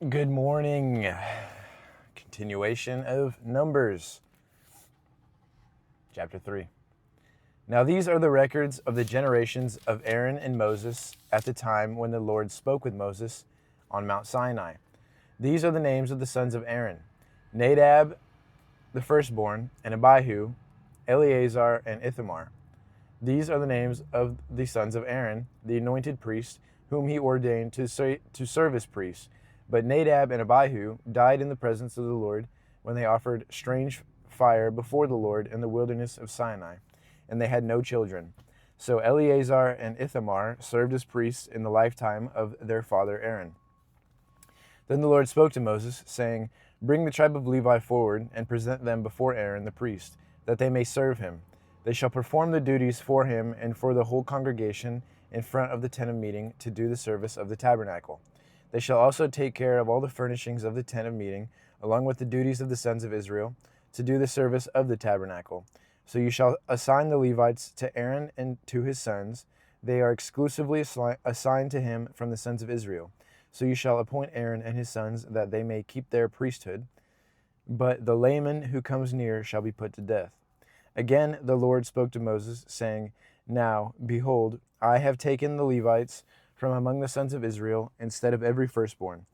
Good morning. Continuation of Numbers, chapter 3. Now these are the records of the generations of Aaron and Moses at the time when the Lord spoke with Moses on Mount Sinai. These are the names of the sons of Aaron: Nadab, the firstborn, and Abihu, Eleazar, and Ithamar. These are the names of the sons of Aaron, the anointed priest, whom he ordained to serve as priests. But Nadab and Abihu died in the presence of the Lord when they offered strange fire before the Lord in the wilderness of Sinai, and they had no children. So Eleazar and Ithamar served as priests in the lifetime of their father Aaron. Then the Lord spoke to Moses, saying, "Bring the tribe of Levi forward and present them before Aaron the priest, that they may serve him. They shall perform the duties for him and for the whole congregation in front of the tent of meeting to do the service of the tabernacle. They shall also take care of all the furnishings of the tent of meeting, along with the duties of the sons of Israel, to do the service of the tabernacle. So you shall assign the Levites to Aaron and to his sons. They are exclusively assigned to him from the sons of Israel. So you shall appoint Aaron and his sons that they may keep their priesthood. But the layman who comes near shall be put to death." Again the Lord spoke to Moses, saying, "Now, behold, I have taken the Levites from among the sons of Israel instead of every firstborn,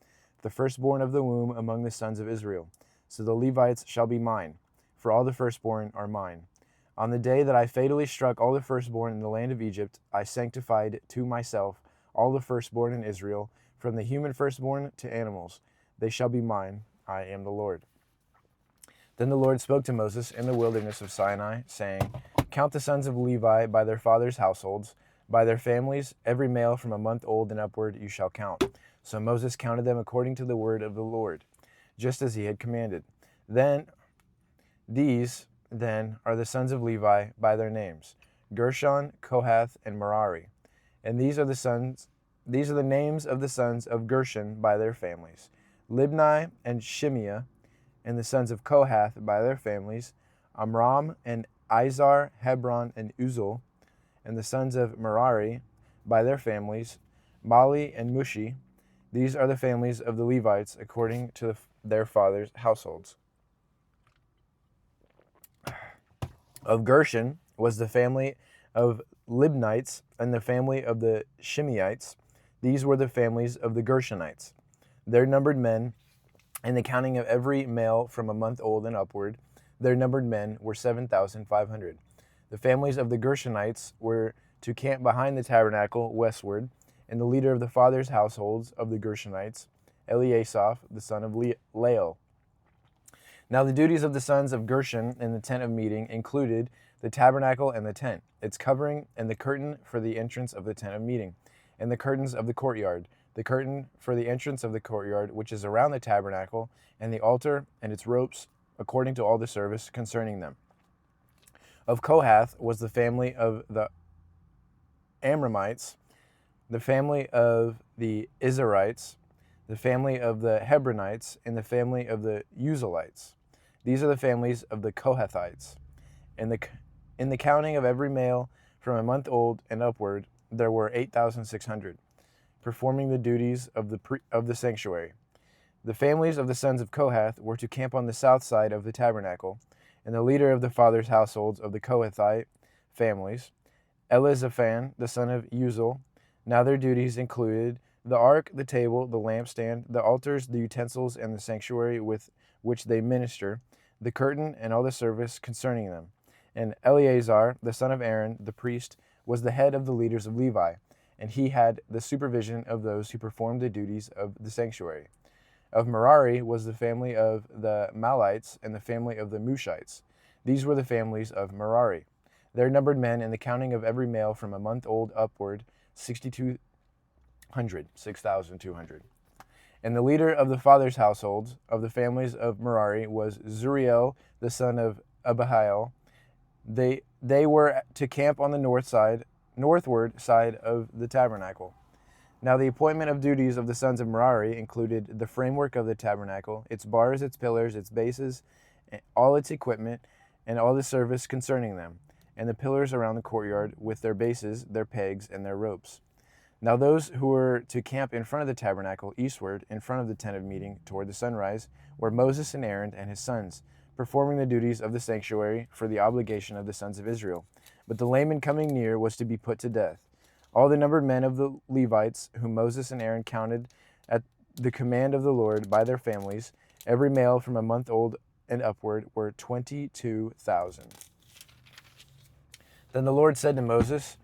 the firstborn of the womb among the sons of Israel. So the Levites shall be mine, for all the firstborn are mine. On the day that I fatally struck all the firstborn in the land of Egypt, I sanctified to myself all the firstborn in Israel, from the human firstborn to animals. They shall be mine. I am the Lord." Then the Lord spoke to Moses in the wilderness of Sinai, saying, "Count the sons of Levi by their fathers' households, by their families, every male from a month old and upward you shall count." So Moses counted them according to the word of the Lord, just as he had commanded. These are the sons of Levi by their names: Gershon, Kohath, and Merari. And these are the names of the sons of Gershon by their families: Libni and Shimea. And the sons of Kohath by their families: Amram and Izhar, Hebron, and Uzal. And the sons of Merari by their families: Mali and Mushi. These are the families of the Levites according to their fathers' households. Of Gershon was the family of Libnites and the family of the Shimeites. These were the families of the Gershonites. Their numbered men, in the counting of every male from a month old and upward, their numbered men were 7,500. The families of the Gershonites were to camp behind the tabernacle westward, and the leader of the fathers' households of the Gershonites, Eliasaph, the son of Lael. Now the duties of the sons of Gershon in the tent of meeting included the tabernacle and the tent, its covering, and the curtain for the entrance of the tent of meeting, and the curtains of the courtyard, the curtain for the entrance of the courtyard, which is around the tabernacle, and the altar and its ropes, according to all the service concerning them. Of Kohath was the family of the Amramites, the family of the Izharites, the family of the Hebronites, and the family of the Uzalites. These are the families of the Kohathites. In the counting of every male from a month old and upward, there were 8,600. Performing the duties of the sanctuary. The families of the sons of Kohath were to camp on the south side of the tabernacle, and the leader of the fathers' households of the Kohathite families, Elizaphan, the son of Uzal. Now their duties included the ark, the table, the lampstand, the altars, the utensils, and the sanctuary with which they minister, the curtain, and all the service concerning them. And Eleazar, the son of Aaron, the priest, was the head of the leaders of Levi, and he had the supervision of those who performed the duties of the sanctuary. Of Merari was the family of the Malites and the family of the Mushites. These were the families of Merari. Their numbered men in the counting of every male from a month old upward, 6,200. And the leader of the fathers' households of the families of Merari was Zuriel, the son of Abihail. They were to camp on the northward side of the tabernacle. Now the appointment of duties of the sons of Merari included the framework of the tabernacle, its bars, its pillars, its bases, all its equipment, and all the service concerning them, and the pillars around the courtyard with their bases, their pegs, and their ropes. Now those who were to camp in front of the tabernacle eastward, in front of the tent of meeting, toward the sunrise, were Moses and Aaron and his sons, performing the duties of the sanctuary for the obligation of the sons of Israel. But the layman coming near was to be put to death. All the numbered men of the Levites, whom Moses and Aaron counted at the command of the Lord by their families, every male from a month old and upward, were 22,000. Then the Lord said to Moses,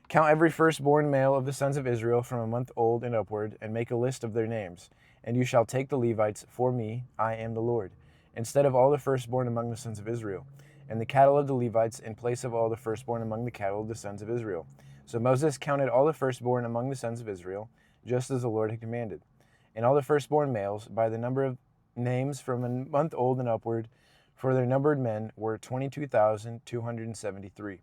"Count every firstborn male of the sons of Israel from a month old and upward, and make a list of their names. And you shall take the Levites for me, I am the Lord, instead of all the firstborn among the sons of Israel, and the cattle of the Levites in place of all the firstborn among the cattle of the sons of Israel." So Moses counted all the firstborn among the sons of Israel, just as the Lord had commanded. And all the firstborn males, by the number of names from a month old and upward, for their numbered men, were 22,273.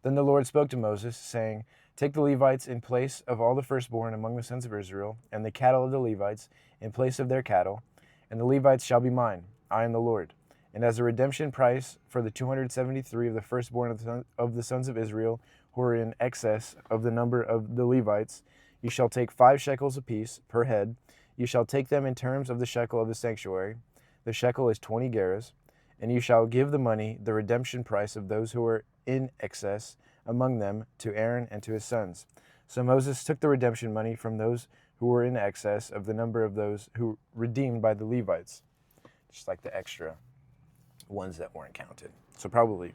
Then the Lord spoke to Moses, saying, "Take the Levites in place of all the firstborn among the sons of Israel, and the cattle of the Levites in place of their cattle, and the Levites shall be mine. I am the Lord. And as a redemption price for the 273 of the firstborn of the sons of Israel, who are in excess of the number of the Levites, you shall take 5 shekels apiece per head. You shall take them in terms of the shekel of the sanctuary. The shekel is 20 gerahs. And you shall give the money, the redemption price of those who are in excess among them, to Aaron and to his sons." So Moses took the redemption money from those who were in excess of the number of those who redeemed by the Levites, just like the extra ones that weren't counted. So probably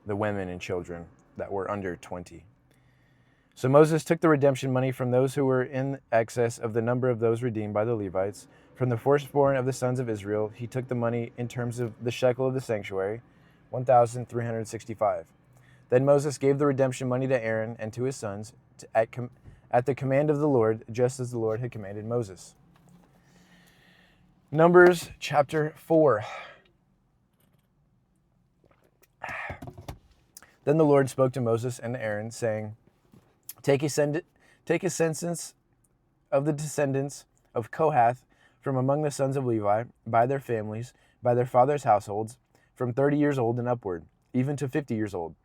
the women and children that were under 20. So Moses took the redemption money from those who were in excess of the number of those redeemed by the Levites. From the firstborn of the sons of Israel, he took the money in terms of the shekel of the sanctuary, 1,365. Then Moses gave the redemption money to Aaron and to his sons at the command of the Lord, just as the Lord had commanded Moses. Numbers chapter 4. Then the Lord spoke to Moses and to Aaron, saying, Take a census of the descendants of Kohath from among the sons of Levi, by their families, by their fathers' households, from 30 years old and upward, even to 50 years old.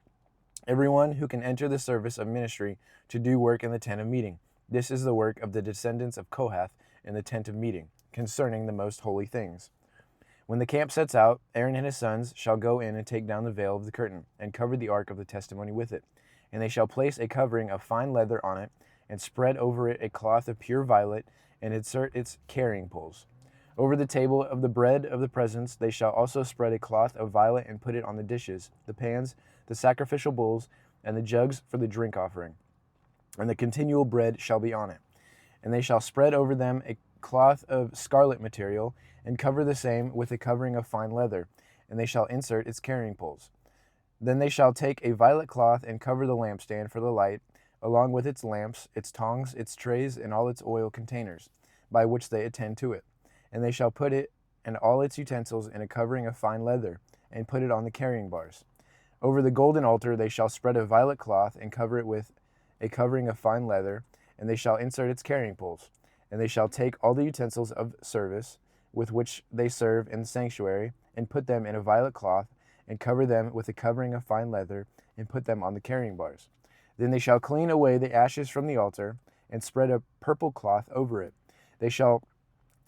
Everyone who can enter the service of ministry to do work in the tent of meeting. This is the work of the descendants of Kohath in the tent of meeting, concerning the most holy things. When the camp sets out, Aaron and his sons shall go in and take down the veil of the curtain, and cover the ark of the testimony with it. And they shall place a covering of fine leather on it, and spread over it a cloth of pure violet, and insert its carrying poles. Over the table of the bread of the presence they shall also spread a cloth of violet, and put it on the dishes, the pans, the sacrificial bowls, and the jugs for the drink offering. And the continual bread shall be on it. And they shall spread over them a cloth of scarlet material, and cover the same with a covering of fine leather, and they shall insert its carrying poles. Then they shall take a violet cloth and cover the lampstand for the light, along with its lamps, its tongs, its trays, and all its oil containers, by which they attend to it. And they shall put it and all its utensils in a covering of fine leather, and put it on the carrying bars. Over the golden altar they shall spread a violet cloth, and cover it with a covering of fine leather, and they shall insert its carrying poles. And they shall take all the utensils of service, with which they serve in the sanctuary, and put them in a violet cloth, and cover them with a covering of fine leather, and put them on the carrying bars. Then they shall clean away the ashes from the altar, and spread a purple cloth over it. They shall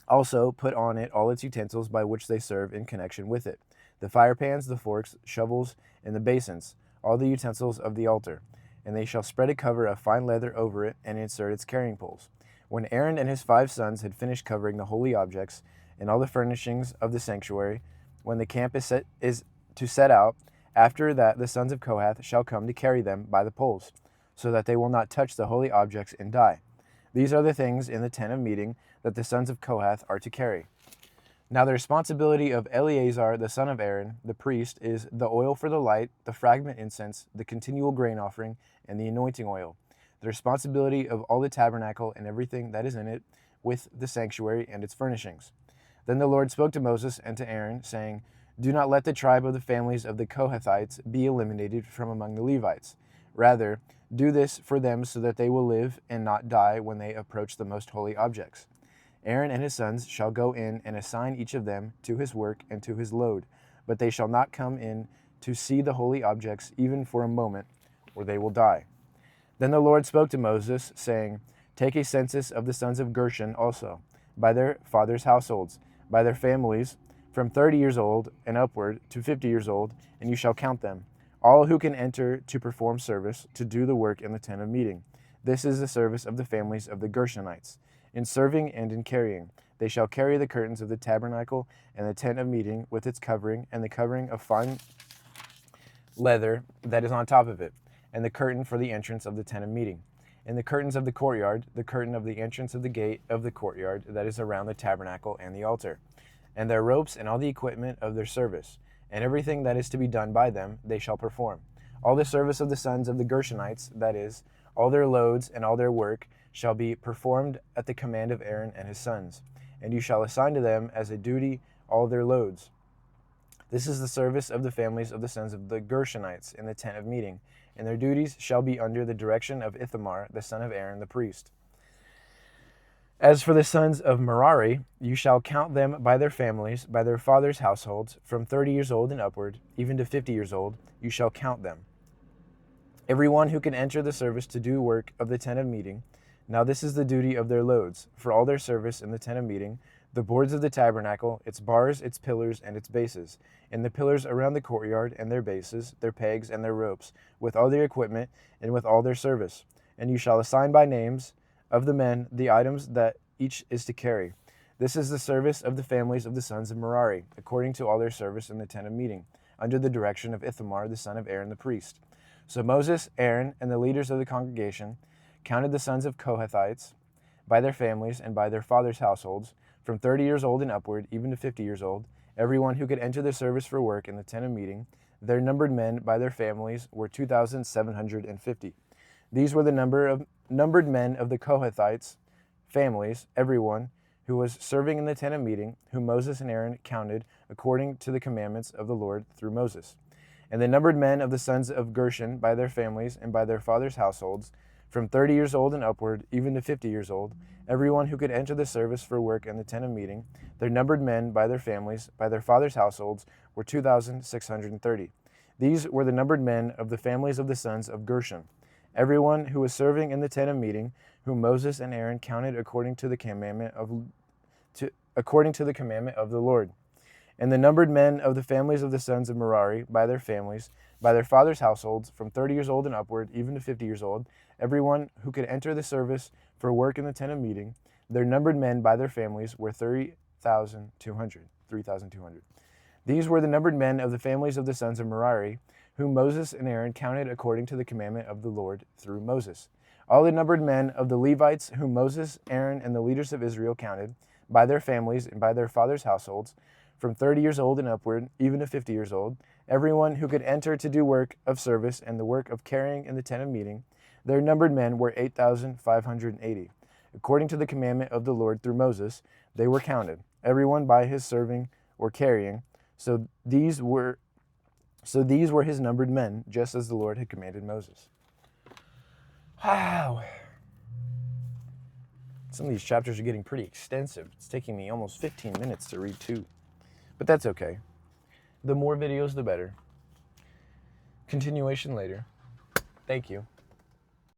also put on it all its utensils by which they serve in connection with it, the firepans, the forks, shovels, and the basins, all the utensils of the altar. And they shall spread a cover of fine leather over it, and insert its carrying poles. When Aaron and his 5 sons had finished covering the holy objects and all the furnishings of the sanctuary, when the camp is to set out, after that the sons of Kohath shall come to carry them by the poles, so that they will not touch the holy objects and die. These are the things in the tent of meeting that the sons of Kohath are to carry. Now the responsibility of Eleazar the son of Aaron, the priest, is the oil for the light, the fragrant incense, the continual grain offering, and the anointing oil. The responsibility of all the tabernacle and everything that is in it, with the sanctuary and its furnishings. Then the Lord spoke to Moses and to Aaron, saying, Do not let the tribe of the families of the Kohathites be eliminated from among the Levites. Rather, do this for them so that they will live and not die when they approach the most holy objects. Aaron and his sons shall go in and assign each of them to his work and to his load, but they shall not come in to see the holy objects even for a moment, or they will die. Then the Lord spoke to Moses, saying, Take a census of the sons of Gershon also, by their fathers' households, by their families, from 30 years old and upward to 50 years old, and you shall count them, all who can enter to perform service, to do the work in the tent of meeting. This is the service of the families of the Gershonites. In serving and in carrying, they shall carry the curtains of the tabernacle and the tent of meeting with its covering, and the covering of fine leather that is on top of it, and the curtain for the entrance of the tent of meeting. And the curtains of the courtyard, the curtain of the entrance of the gate of the courtyard that is around the tabernacle and the altar, and their ropes and all the equipment of their service, and everything that is to be done by them, they shall perform. All the service of the sons of the Gershonites, that is, all their loads and all their work, shall be performed at the command of Aaron and his sons. And you shall assign to them as a duty all their loads. This is the service of the families of the sons of the Gershonites in the tent of meeting, and their duties shall be under the direction of Ithamar, the son of Aaron the priest. As for the sons of Merari, you shall count them by their families, by their fathers' households, from 30 years old and upward, even to 50 years old, you shall count them. Everyone who can enter the service to do work of the tent of meeting. Now this is the duty of their loads, for all their service in the tent of meeting, the boards of the tabernacle, its bars, its pillars, and its bases, and the pillars around the courtyard, and their bases, their pegs, and their ropes, with all their equipment, and with all their service. And you shall assign by names of the men the items that each is to carry. This is the service of the families of the sons of Merari, according to all their service in the tent of meeting, under the direction of Ithamar, the son of Aaron the priest. So Moses, Aaron, and the leaders of the congregation counted the sons of Kohathites by their families and by their fathers' households, from 30 years old and upward, even to 50 years old, everyone who could enter the service for work in the tent of meeting. Their numbered men by their families were 2,750. These were the numbered men of the Kohathites' families, everyone who was serving in the tent of meeting, whom Moses and Aaron counted according to the commandments of the Lord through Moses. And the numbered men of the sons of Gershon by their families and by their fathers' households, from 30 years old and upward, even to 50 years old, everyone who could enter the service for work in the tent of meeting, their numbered men by their families, by their fathers' households, were 2,630. These were the numbered men of the families of the sons of Gershon, everyone who was serving in the tent of meeting, whom Moses and Aaron counted according to the commandment of the Lord. And the numbered men of the families of the sons of Merari, by their families, by their fathers' households, from 30 years old and upward, even to 50 years old, everyone who could enter the service for work in the tent of meeting, their numbered men by their families were 3,200. These were the numbered men of the families of the sons of Merari, whom Moses and Aaron counted according to the commandment of the Lord through Moses. All the numbered men of the Levites, whom Moses, Aaron, and the leaders of Israel counted, by their families and by their fathers' households, from 30 years old and upward, even to 50 years old, everyone who could enter to do work of service and the work of carrying in the tent of meeting, their numbered men were 8,580. According to the commandment of the Lord through Moses, they were counted, everyone by his serving or carrying. So these were his numbered men, just as the Lord had commanded Moses. Wow. Some of these chapters are getting pretty extensive. It's taking me almost 15 minutes to read 2. But that's okay. The more videos, the better. Continuation later. Thank you.